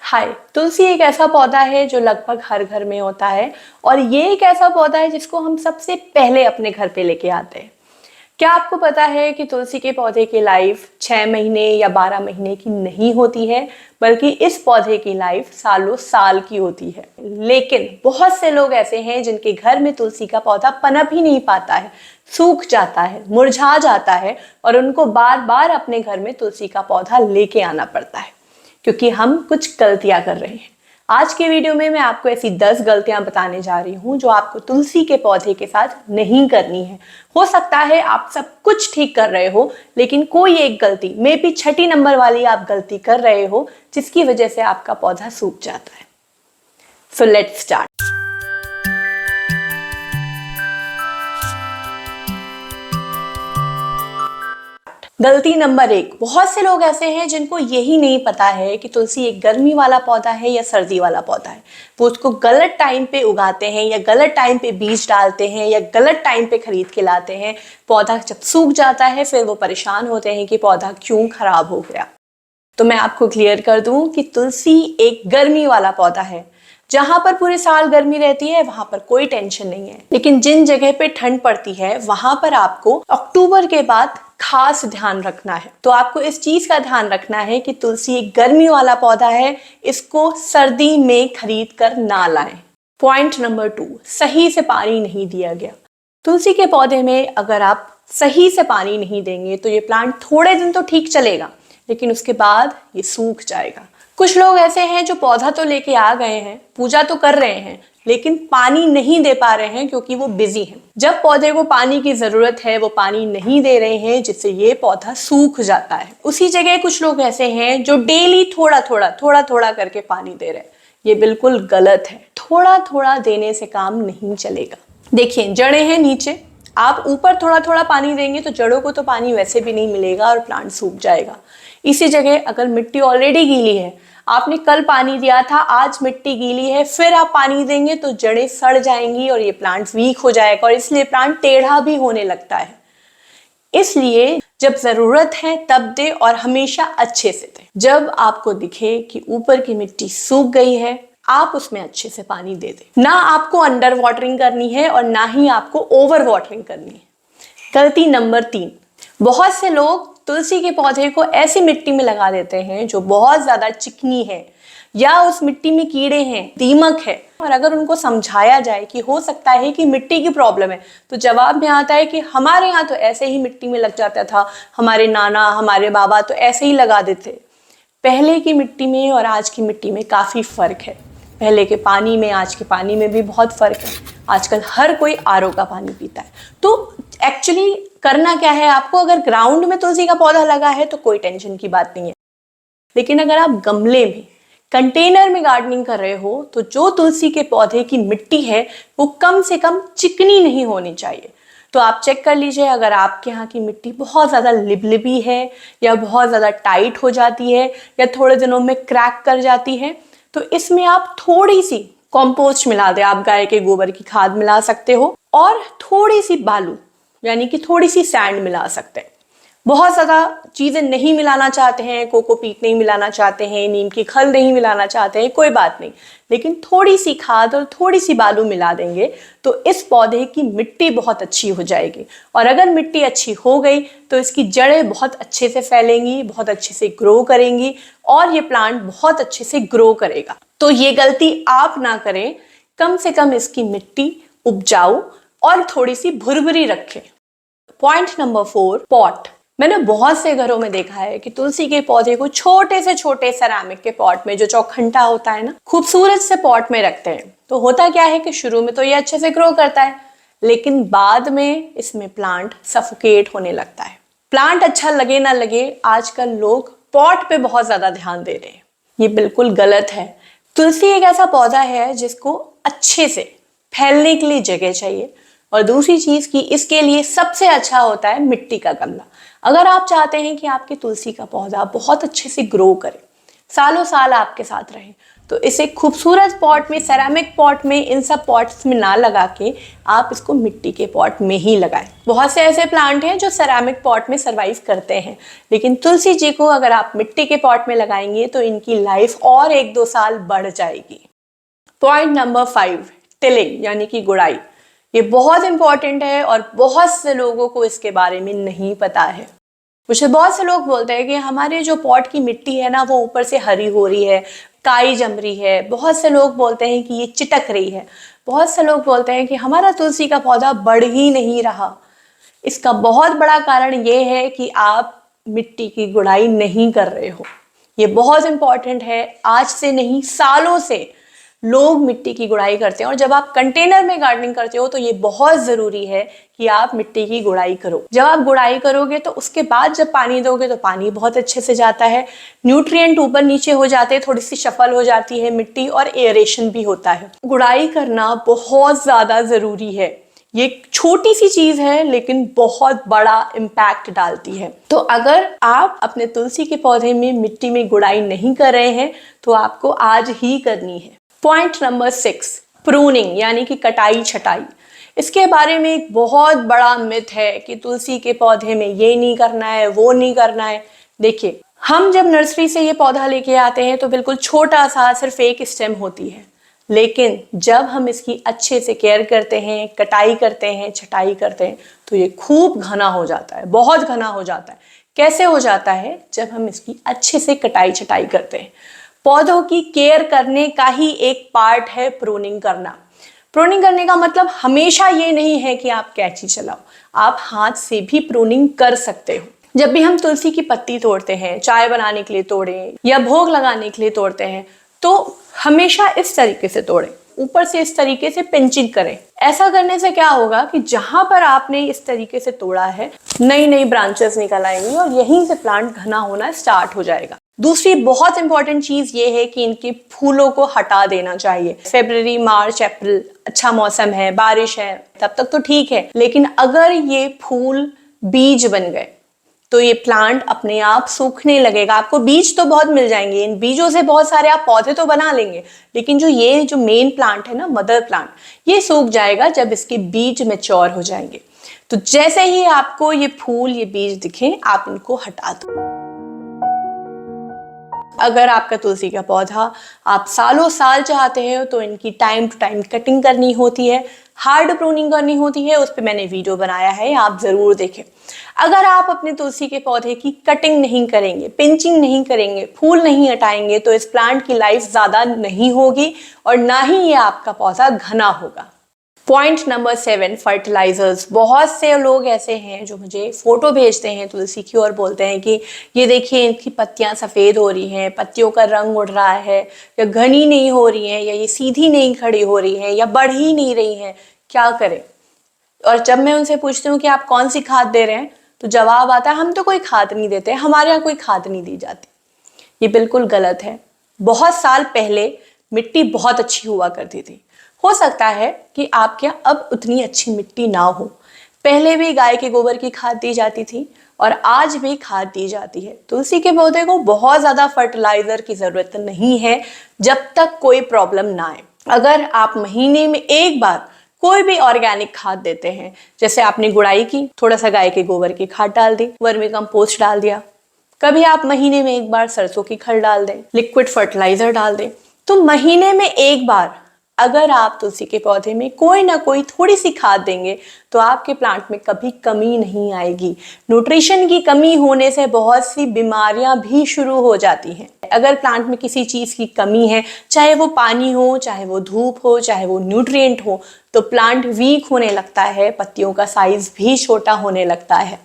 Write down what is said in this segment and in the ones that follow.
हाय, तुलसी एक ऐसा पौधा है जो लगभग हर घर में होता है और ये एक ऐसा पौधा है जिसको हम सबसे पहले अपने घर पे लेके आते हैं। क्या आपको पता है कि तुलसी के पौधे की लाइफ 6 महीने या 12 महीने की नहीं होती है, बल्कि इस पौधे की लाइफ सालों साल की होती है। लेकिन बहुत से लोग ऐसे हैं जिनके घर में तुलसी का पौधा पनप ही नहीं पाता है, सूख जाता है, मुरझा जाता है और उनको बार बार अपने घर में तुलसी का पौधा लेके आना पड़ता है क्योंकि हम कुछ गलतियां कर रहे हैं। आज के वीडियो में मैं आपको ऐसी 10 गलतियां बताने जा रही हूं जो आपको तुलसी के पौधे के साथ नहीं करनी है। हो सकता है आप सब कुछ ठीक कर रहे हो, लेकिन कोई एक गलती, मे बी 6 नंबर वाली आप गलती कर रहे हो, जिसकी वजह से आपका पौधा सूख जाता है। So let's start. गलती नंबर 1, बहुत से लोग ऐसे हैं जिनको यही नहीं पता है कि तुलसी एक गर्मी वाला पौधा है या सर्दी वाला पौधा है। वो उसको गलत टाइम पे उगाते हैं या गलत टाइम पे बीज डालते हैं या गलत टाइम पे खरीद के लाते हैं। पौधा जब सूख जाता है फिर वो परेशान होते हैं कि पौधा क्यों खराब हो गया। तो मैं आपको क्लियर कर दूं कि तुलसी एक गर्मी वाला पौधा है। जहां पर पूरे साल गर्मी रहती है वहां पर कोई टेंशन नहीं है, लेकिन जिन जगह पे ठंड पड़ती है वहां पर आपको अक्टूबर के बाद खास ध्यान रखना है। तो आपको इस चीज का ध्यान रखना है कि तुलसी एक गर्मी वाला पौधा है, इसको सर्दी में खरीद कर ना लाएं। पॉइंट नंबर 2, सही से पानी नहीं दिया गया। तुलसी के पौधे में अगर आप सही से पानी नहीं देंगे तो ये प्लांट थोड़े दिन तो ठीक चलेगा, लेकिन उसके बाद ये सूख जाएगा। कुछ लोग ऐसे हैं जो पौधा तो लेके आ गए हैं, पूजा तो कर रहे हैं, लेकिन पानी नहीं दे पा रहे हैं क्योंकि वो बिजी हैं। जब पौधे को पानी की जरूरत है वो पानी नहीं दे रहे हैं, जिससे ये पौधा सूख जाता है। उसी जगह कुछ लोग ऐसे हैं जो डेली थोड़ा थोड़ा करके पानी दे रहे हैं। ये बिल्कुल गलत है। थोड़ा थोड़ा देने से काम नहीं चलेगा। देखिए, जड़ें हैं नीचे, आप ऊपर थोड़ा थोड़ा पानी देंगे तो जड़ों को तो पानी वैसे भी नहीं मिलेगा और प्लांट सूख जाएगा। इसी जगह अगर मिट्टी ऑलरेडी गीली है, आपने कल पानी दिया था, आज मिट्टी गीली है, फिर आप पानी देंगे तो जड़ें सड़ जाएंगी और ये प्लांट वीक हो जाएगा और इसलिए प्लांट टेढ़ा भी होने लगता है। इसलिए जब जरूरत है तब दे और हमेशा अच्छे से दे। जब आपको दिखे कि ऊपर की मिट्टी सूख गई है, आप उसमें अच्छे से पानी दे दे। ना आपको अंडर वाटरिंग करनी है और ना ही आपको ओवर वाटरिंग करनी है। गलती नंबर 3, बहुत से लोग तुलसी के पौधे को ऐसी मिट्टी में लगा देते हैं जो बहुत ज्यादा चिकनी है या उस मिट्टी में कीड़े हैं, दीमक है। और अगर उनको समझाया जाए कि हो सकता है कि मिट्टी की प्रॉब्लम है, तो जवाब में आता है कि हमारे यहाँ तो ऐसे ही मिट्टी में लग जाता था, हमारे नाना हमारे बाबा तो ऐसे ही लगा देते। पहले की मिट्टी में और आज की मिट्टी में काफी फर्क है। पहले के पानी में आज के पानी में भी बहुत फर्क है। आजकल हर कोई आरओ का पानी पीता है। तो एक्चुअली करना क्या है आपको, अगर ग्राउंड में तुलसी का पौधा लगा है तो कोई टेंशन की बात नहीं है, लेकिन अगर आप गमले में, कंटेनर में गार्डनिंग कर रहे हो तो जो तुलसी के पौधे की मिट्टी है वो कम से कम चिकनी नहीं होनी चाहिए। तो आप चेक कर लीजिए, अगर आपके यहाँ की मिट्टी बहुत ज़्यादा लिबलिबी है या बहुत ज़्यादा टाइट हो जाती है या थोड़े दिनों में क्रैक कर जाती है, तो इसमें आप थोड़ी सी कॉम्पोस्ट मिला दें। आप गाय के गोबर की खाद मिला सकते हो और थोड़ी सी बालू यानी कि थोड़ी सी सैंड मिला सकते हैं। बहुत ज़्यादा चीज़ें नहीं मिलाना चाहते हैं, कोकोपीट नहीं मिलाना चाहते हैं, नीम की खल नहीं मिलाना चाहते हैं, कोई बात नहीं, लेकिन थोड़ी सी खाद और थोड़ी सी बालू मिला देंगे तो इस पौधे की मिट्टी बहुत अच्छी हो जाएगी। और अगर मिट्टी अच्छी हो गई तो इसकी जड़ें बहुत अच्छे से फैलेंगी, बहुत अच्छे से ग्रो करेंगी और ये प्लांट बहुत अच्छे से ग्रो करेगा। तो ये गलती आप ना करें, कम से कम इसकी मिट्टी उपजाऊ और थोड़ी सी भुरभुरी रखें। Point number 4, pot. मैंने बहुत से घरों में देखा है कि तुलसी के पौधे को छोटे से छोटे सेरामिक के पॉट में, जो चौखंटा होता है ना, खूबसूरत से पॉट में रखते हैं। तो होता क्या है कि शुरू में तो ये अच्छे से ग्रो करता है, लेकिन बाद में इसमें प्लांट सफोकेट होने लगता है। प्लांट अच्छा लगे ना लगे, आजकल लोग पॉट पे बहुत ज्यादा ध्यान दे रहे हैं। ये बिल्कुल गलत है। तुलसी एक ऐसा पौधा है जिसको अच्छे से फैलने के लिए जगह चाहिए। और दूसरी चीज की इसके लिए सबसे अच्छा होता है मिट्टी का गमला। अगर आप चाहते हैं कि आपके तुलसी का पौधा बहुत अच्छे से ग्रो करे, सालों साल आपके साथ रहे। तो इसे खूबसूरत पॉट में, सेरामिक पॉट में, इन सब पॉट्स में ना लगा के आप इसको मिट्टी के पॉट में ही लगाएं। बहुत से ऐसे प्लांट हैं जो सेरामिक पॉट में सरवाइव करते हैं, लेकिन तुलसी जी को अगर आप मिट्टी के पॉट में लगाएंगे तो इनकी लाइफ और 1-2 साल बढ़ जाएगी। पॉइंट नंबर 5, टिलिंग यानी कि गुड़ाई। ये बहुत इंपॉर्टेंट है और बहुत से लोगों को इसके बारे में नहीं पता है। मुझे बहुत से लोग बोलते हैं कि हमारे जो पॉट की मिट्टी है ना, वो ऊपर से हरी हो रही है, काई जम रही है। बहुत से लोग बोलते हैं कि ये चिटक रही है। बहुत से लोग बोलते हैं कि हमारा तुलसी का पौधा बढ़ ही नहीं रहा। इसका बहुत बड़ा कारण ये है कि आप मिट्टी की गुड़ाई नहीं कर रहे हो। ये बहुत इंपॉर्टेंट है। आज से नहीं, सालों से लोग मिट्टी की गुड़ाई करते हैं, और जब आप कंटेनर में गार्डनिंग करते हो तो ये बहुत ज़रूरी है कि आप मिट्टी की गुड़ाई करो। जब आप गुड़ाई करोगे तो उसके बाद जब पानी दोगे तो पानी बहुत अच्छे से जाता है, न्यूट्रिएंट ऊपर नीचे हो जाते हैं, थोड़ी सी शफल हो जाती है मिट्टी, और एयरेशन भी होता है। गुड़ाई करना बहुत ज़्यादा ज़रूरी है। ये छोटी सी चीज है लेकिन बहुत बड़ा इम्पैक्ट डालती है। तो अगर आप अपने तुलसी के पौधे में मिट्टी में गुड़ाई नहीं कर रहे हैं तो आपको आज ही करनी है। पॉइंट नंबर 6, प्रूनिंग यानी कि कटाई छटाई। इसके बारे में एक बहुत बड़ा मिथ है कि तुलसी के पौधे में ये नहीं करना है, वो नहीं करना है। देखिए, हम जब नर्सरी से ये पौधा लेके आते हैं तो बिल्कुल छोटा सा, सिर्फ एक स्टेम होती है, लेकिन जब हम इसकी अच्छे से केयर करते हैं, कटाई करते हैं, छटाई करते हैं, तो ये खूब घना हो जाता है, बहुत घना हो जाता है। कैसे हो जाता है? जब हम इसकी अच्छे से कटाई छटाई करते हैं। पौधों की केयर करने का ही एक पार्ट है प्रूनिंग करना। प्रूनिंग करने का मतलब हमेशा ये नहीं है कि आप कैंची चलाओ, आप हाथ से भी प्रूनिंग कर सकते हो। जब भी हम तुलसी की पत्ती तोड़ते हैं, चाय बनाने के लिए तोड़ें या भोग लगाने के लिए तोड़ते हैं, तो हमेशा इस तरीके से तोड़ें, ऊपर से इस तरीके से पिंचिंग करें। ऐसा करने से क्या होगा कि जहां पर आपने इस तरीके से तोड़ा है, नई नई ब्रांचेस निकल आएंगी और यहीं से प्लांट घना होना स्टार्ट हो जाएगा। दूसरी बहुत इंपॉर्टेंट चीज ये है कि इनके फूलों को हटा देना चाहिए। फरवरी, मार्च, अप्रैल अच्छा मौसम है, बारिश है, तब तक तो ठीक है, लेकिन अगर ये फूल बीज बन गए तो ये प्लांट अपने आप सूखने लगेगा। आपको बीज तो बहुत मिल जाएंगे, इन बीजों से बहुत सारे आप पौधे तो बना लेंगे, लेकिन जो मेन प्लांट है ना, मदर प्लांट, ये सूख जाएगा जब इसके बीज मैच्योर हो जाएंगे। तो जैसे ही आपको ये फूल, ये बीज दिखें, आप इनको हटा दो। अगर आपका तुलसी का पौधा आप सालों साल चाहते हो तो इनकी टाइम टू टाइम कटिंग करनी होती है, हार्ड प्रूनिंग करनी होती है। उस पर मैंने वीडियो बनाया है, आप जरूर देखें। अगर आप अपने तुलसी के पौधे की कटिंग नहीं करेंगे, पिंचिंग नहीं करेंगे, फूल नहीं हटाएंगे, तो इस प्लांट की लाइफ ज़्यादा नहीं होगी और ना ही ये आपका पौधा घना होगा। Point number 7, fertilisers. बहुत से लोग ऐसे हैं जो मुझे फोटो भेजते हैं तुलसी की और बोलते हैं कि ये देखिए, इनकी पत्तियां सफ़ेद हो रही हैं, पत्तियों का रंग उड़ रहा है, या घनी नहीं हो रही हैं, या ये सीधी नहीं खड़ी हो रही हैं, या बढ़ ही नहीं रही हैं, क्या करें? और जब मैं उनसे पूछती हूँ कि आप कौन सी खाद दे रहे हैं, तो जवाब आता है, हम तो कोई खाद नहीं देते, हमारे यहाँ कोई खाद नहीं दी जाती। ये बिल्कुल गलत है। बहुत साल पहले मिट्टी बहुत अच्छी हुआ करती थी। हो सकता है कि आपके यहाँ अब उतनी अच्छी मिट्टी ना हो। पहले भी गाय के गोबर की खाद दी जाती थी और आज भी खाद दी जाती है। तुलसी के पौधे को बहुत ज़्यादा फर्टिलाइजर की ज़रूरत नहीं है जब तक कोई प्रॉब्लम ना आए। अगर आप महीने में एक बार कोई भी ऑर्गेनिक खाद देते हैं, जैसे आपने गुड़ाई की, थोड़ा सा गाय के गोबर की खाद डाल दी, वर्मी कंपोस्ट डाल दिया, कभी आप महीने में एक बार सरसों की खल डाल दें, लिक्विड फर्टिलाइजर डाल दें, तो महीने में एक बार अगर आप तुलसी के पौधे में कोई ना कोई थोड़ी सी खाद देंगे तो आपके प्लांट में कभी कमी नहीं आएगी। न्यूट्रिशन की कमी होने से बहुत सी बीमारियां भी शुरू हो जाती हैं। अगर प्लांट में किसी चीज़ की कमी है, चाहे वो पानी हो, चाहे वो धूप हो, चाहे वो न्यूट्रिएंट हो, तो प्लांट वीक होने लगता है, पत्तियों का साइज भी छोटा होने लगता है।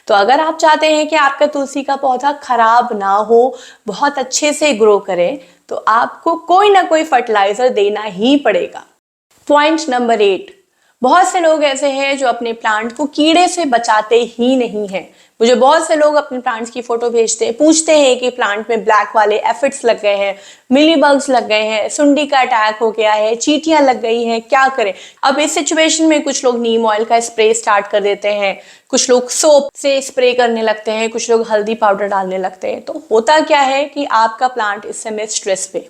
तो अगर आप चाहते हैं कि आपका तुलसी का पौधा खराब ना हो, बहुत अच्छे से ग्रो करे, तो आपको कोई ना कोई फर्टिलाइजर देना ही पड़ेगा। पॉइंट नंबर 8, बहुत से लोग ऐसे हैं जो अपने प्लांट को कीड़े से बचाते ही नहीं हैं। मुझे बहुत से लोग अपने प्लांट्स की फोटो भेजते हैं, पूछते हैं कि प्लांट में ब्लैक वाले एफिड्स लग गए हैं, मिली बग्स लग गए हैं, सुंडी का अटैक हो गया है, चींटियां लग गई हैं, क्या करें। अब इस सिचुएशन में कुछ लोग नीम ऑयल का स्प्रे स्टार्ट कर देते हैं, कुछ लोग सोप से स्प्रे करने लगते हैं, कुछ लोग हल्दी पाउडर डालने लगते हैं। तो होता क्या है कि आपका प्लांट इस समय स्ट्रेस पे,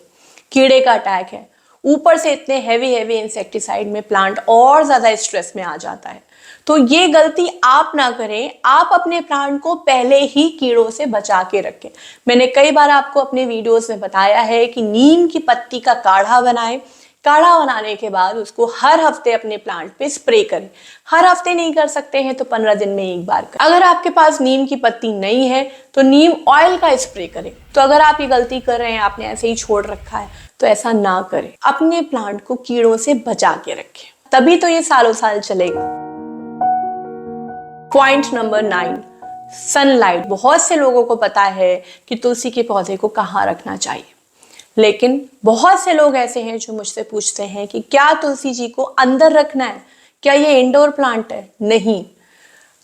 कीड़े का अटैक है, ऊपर से इतने हैवी इंसेक्टिसाइड में प्लांट और ज्यादा स्ट्रेस में आ जाता है। तो ये गलती आप ना करें, आप अपने प्लांट को पहले ही कीड़ों से बचा के रखें। मैंने कई बार आपको अपने वीडियोस में बताया है कि नीम की पत्ती का काढ़ा बनाएं। काढ़ा बनाने के बाद उसको हर हफ्ते अपने प्लांट पे स्प्रे करें। हर हफ्ते नहीं कर सकते हैं तो 15 दिन में एक बार करें। अगर आपके पास नीम की पत्ती नहीं है तो नीम ऑयल का स्प्रे करें। तो अगर आप ये गलती कर रहे हैं, आपने ऐसे ही छोड़ रखा है, तो ऐसा ना करें। अपने प्लांट को कीड़ों से बचा के रखें, तभी तो ये सालों साल चलेगा। Point number 9, sunlight. बहुत से लोगों को पता है कि तुलसी के पौधे को कहाँ रखना चाहिए, लेकिन बहुत से लोग ऐसे हैं जो मुझसे पूछते हैं कि क्या तुलसी जी को अंदर रखना है, क्या ये इंडोर प्लांट है। नहीं,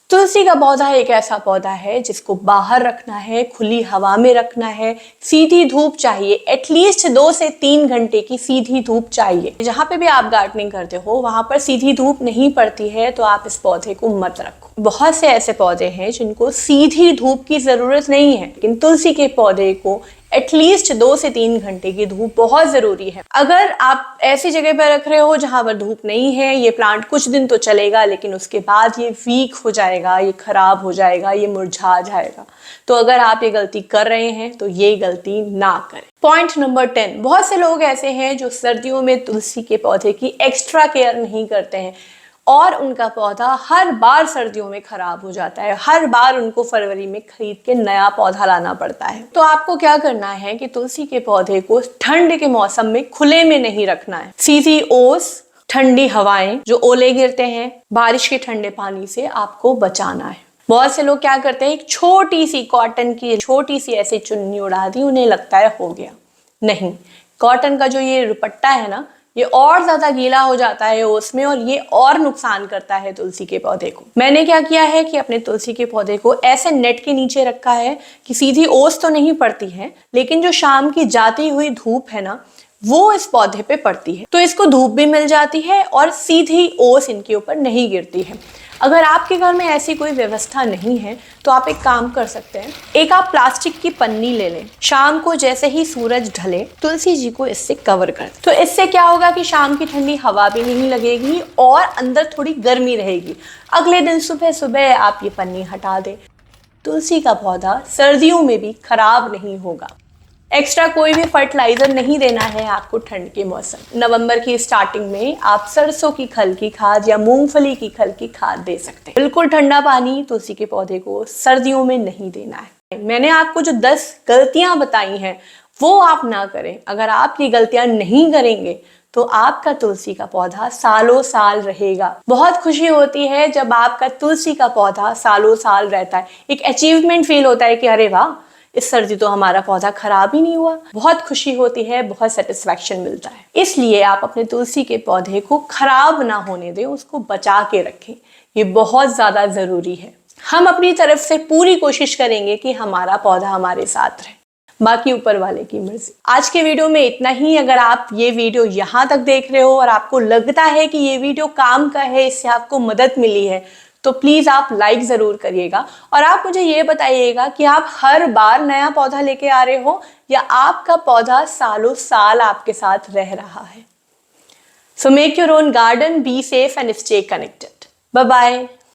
तुलसी का पौधा एक ऐसा पौधा है जिसको बाहर रखना है, खुली हवा में रखना है, सीधी धूप चाहिए, एटलीस्ट 2 से 3 घंटे की सीधी धूप चाहिए। जहाँ पे भी आप गार्डनिंग करते हो वहां पर सीधी धूप नहीं पड़ती है तो आप इस पौधे को मत रखो। बहुत से ऐसे पौधे हैं जिनको सीधी धूप की जरूरत नहीं है, लेकिन तुलसी के पौधे को एटलीस्ट 2 से 3 घंटे की धूप बहुत जरूरी है। अगर आप ऐसी जगह पर रख रहे हो जहां पर धूप नहीं है, ये प्लांट कुछ दिन तो चलेगा लेकिन उसके बाद ये वीक हो जाएगा, ये खराब हो जाएगा, ये मुरझा जाएगा। तो अगर आप ये गलती कर रहे हैं तो ये गलती ना करें। पॉइंट नंबर 10, बहुत से लोग ऐसे हैं जो सर्दियों में तुलसी के पौधे की एक्स्ट्रा केयर नहीं करते हैं और उनका पौधा हर बार सर्दियों में खराब हो जाता है। हर बार उनको फरवरी में खरीद के नया पौधा लाना पड़ता है। तो आपको क्या करना है कि तुलसी के पौधे को ठंड के मौसम में खुले में नहीं रखना है। सीधी ओस, ठंडी हवाएं, जो ओले गिरते हैं, बारिश के ठंडे पानी से आपको बचाना है। बहुत से लोग क्या करते हैं, एक छोटी सी कॉटन की छोटी सी ऐसी चुन्नी उड़ा दी, उन्हें लगता है हो गया। नहीं, कॉटन का जो ये दुपट्टा है ना, ये और ज्यादा गीला हो जाता है उसमें और ये और नुकसान करता है तुलसी के पौधे को। मैंने क्या किया है कि अपने तुलसी के पौधे को ऐसे नेट के नीचे रखा है कि सीधी ओस तो नहीं पड़ती है, लेकिन जो शाम की जाती हुई धूप है ना, वो इस पौधे पे पड़ती है, तो इसको धूप भी मिल जाती है और सीधी ओस इनके ऊपर नहीं गिरती है। अगर आपके घर में ऐसी कोई व्यवस्था नहीं है तो आप एक काम कर सकते हैं, एक आप प्लास्टिक की पन्नी ले लें, शाम को जैसे ही सूरज ढले तुलसी जी को इससे कवर कर दें। तो इससे क्या होगा कि शाम की ठंडी हवा भी नहीं लगेगी और अंदर थोड़ी गर्मी रहेगी। अगले दिन सुबह सुबह आप ये पन्नी हटा दें, तुलसी का पौधा सर्दियों में भी खराब नहीं होगा। एक्स्ट्रा कोई भी फर्टिलाइजर नहीं देना है आपको ठंड के मौसम। नवंबर की स्टार्टिंग में आप सरसों की खल की खाद या मूंगफली की खल की खाद दे सकते हैं। बिल्कुल ठंडा पानी तुलसी के पौधे को सर्दियों में नहीं देना है। मैंने आपको जो 10 गलतियां बताई हैं वो आप ना करें। अगर आप ये गलतियां नहीं करेंगे तो आपका तुलसी का पौधा सालों साल रहेगा। बहुत खुशी होती है जब आपका तुलसी का पौधा सालों साल रहता है। एक अचीवमेंट फील होता है कि अरे वाह, इस सर्दी तो हमारा पौधा खराब ही नहीं हुआ। बहुत खुशी होती है, बहुत सेटिस्फैक्शन मिलता है। इसलिए आप अपने तुलसी के पौधे को खराब ना होने दें, उसको बचा के रखें, ये बहुत ज्यादा जरूरी है। हम अपनी तरफ से पूरी कोशिश करेंगे कि हमारा पौधा हमारे साथ रहे, बाकी ऊपर वाले की मर्जी। आज के वीडियो में इतना ही। अगर आप ये वीडियो यहाँ तक देख रहे हो और आपको लगता है कि ये वीडियो काम का है, इससे आपको मदद मिली है, तो प्लीज आप लाइक जरूर करिएगा और आप मुझे ये बताइएगा कि आप हर बार नया पौधा लेके आ रहे हो या आपका पौधा सालों साल आपके साथ रह रहा है। So make your own garden, be safe and stay connected. Bye bye.